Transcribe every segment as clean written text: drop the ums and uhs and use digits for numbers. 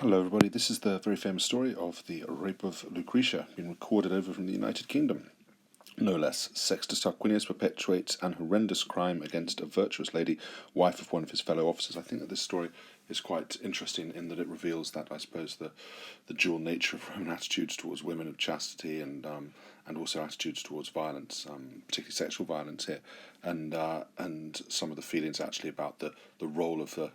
Hello everybody, this is the very famous story of the rape of Lucretia, being recorded over from the United Kingdom. No less, Sextus Tarquinius perpetuates an horrendous crime against a virtuous lady, wife of one of his fellow officers. I think that this story is quite interesting in that it reveals that, I suppose, the dual nature of Roman attitudes towards women of chastity and also attitudes towards violence, particularly sexual violence here, and some of the feelings actually about the role of the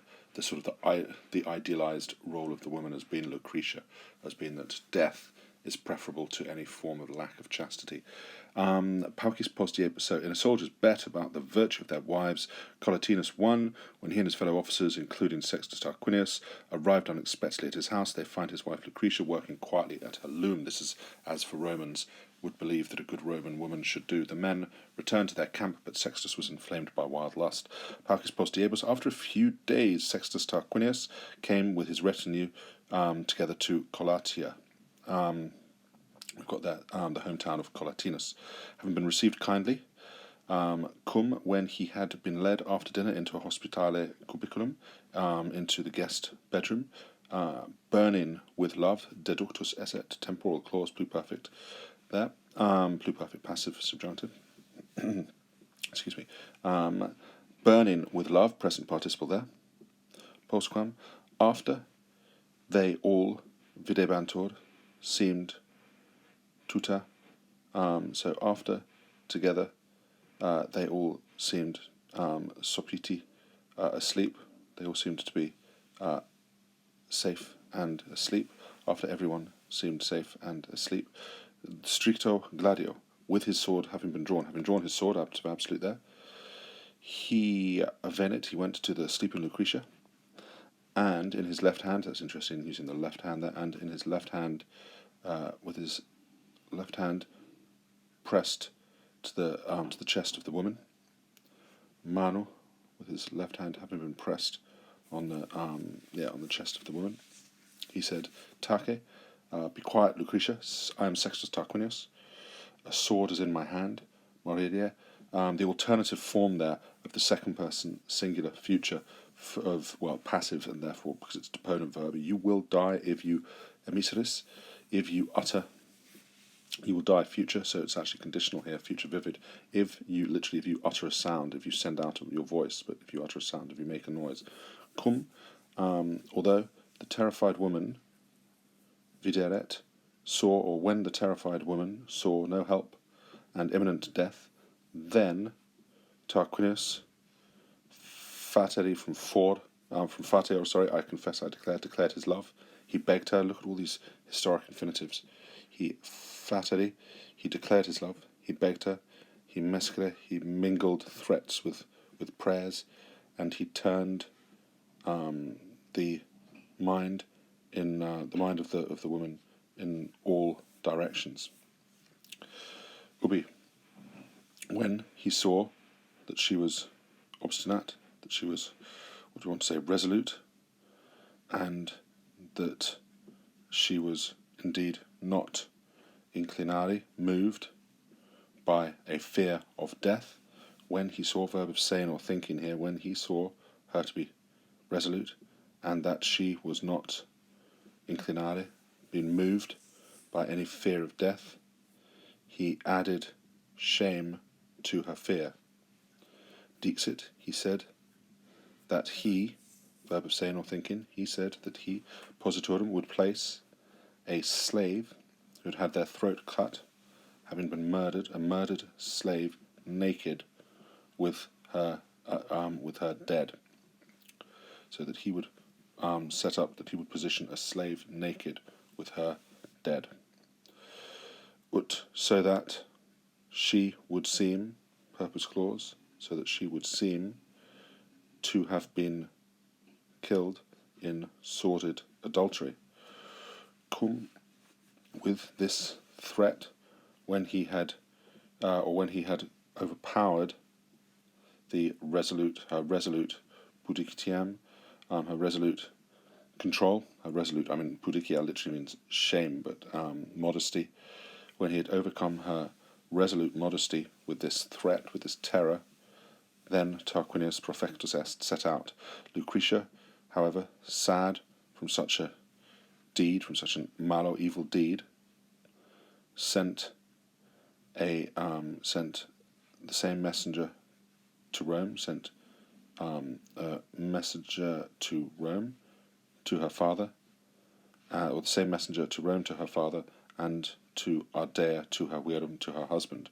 idealized role of the woman as being Lucretia, as being that death is preferable to any form of lack of chastity. Paucis Postier, so in a soldier's bet about the virtue of their wives, Collatinus won when he and his fellow officers, including Sextus Tarquinius, arrived unexpectedly at his house. They find his wife Lucretia working quietly at her loom. This is as for Romans would believe that a good Roman woman should do. The men returned to their camp, but Sextus was inflamed by wild lust. Paucis Postiebus, after a few days, Sextus Tarquinius came with his retinue together to Collatia. We've got that, the hometown of Collatinus. Having been received kindly, cum, when he had been led after dinner into a hospitale cubiculum, into the guest bedroom, burning with love, deductus esset, temporal clause, pluperfect, there, pluperfect passive subjunctive, excuse me, burning with love, present participle there, postquam, after they all videbantur, seemed tuta, so after, together, they all seemed sopiti, asleep. They all seemed to be safe and asleep. After everyone seemed safe and asleep. Stricto gladio, with his sword having drawn his sword up to absolute there, he went to the sleeping Lucretia, and in his left hand, that's interesting using the left hand there, and in his left hand, with his left hand pressed to the chest of the woman. Mano, with his left hand having been pressed on the chest of the woman, he said, "Take, be quiet, Lucretia. I am Sextus Tarquinius. A sword is in my hand. Moririe." The alternative form there of the second person singular future passive, and therefore because it's deponent verb. You will die if you emiseris, if you utter. You will die future, so it's actually conditional here, future vivid. If you utter a sound, if you send out your voice, but if you utter a sound, if you make a noise. Cum, although the terrified woman, videret, saw, or when the terrified woman saw no help and imminent death, then Tarquinius, fateri from I confess, I declared his love. He begged her. Look at all these historic infinitives. He declared his love, he begged her, he mingled threats with prayers, and he turned the mind of the woman in all directions. Ubi, when he saw that she was obstinate, that she was, resolute, and that she was indeed not inclinari, moved by a fear of death, when he saw, verb of saying or thinking here, when he saw her to be resolute, and that she was not inclinari, being moved by any fear of death, he added shame to her fear. Dixit, he said, that he, verb of saying or thinking, he said that he, positorum, would place a slave who had their throat cut, having been murdered, a murdered slave, naked, with her dead. So that he would position a slave naked with her dead. So that she would seem, purpose clause, so that she would seem to have been killed in sordid adultery. Cum, with this threat, when he had overpowered her resolute pudicitiam, her resolute control, pudicia literally means shame, but modesty. When he had overcome her resolute modesty with this threat, with this terror, then Tarquinius profectus est set out. Lucretia, however, sad from such a deed, from such a mal or evil deed, sent the same messenger to Rome, sent a messenger to Rome to her father, or the same messenger to Rome to her father, and to Ardea to her Wirum, to her husband,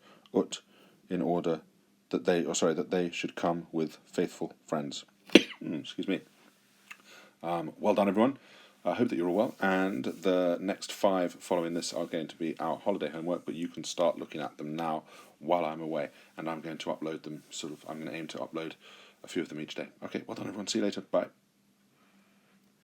in order that they should come with faithful friends. Excuse me. Well done, everyone. I hope that you're all well. And the next 5 following this are going to be our holiday homework, but you can start looking at them now while I'm away. And I'm going to upload them. I'm going to aim to upload a few of them each day. Okay, well done, everyone. See you later. Bye.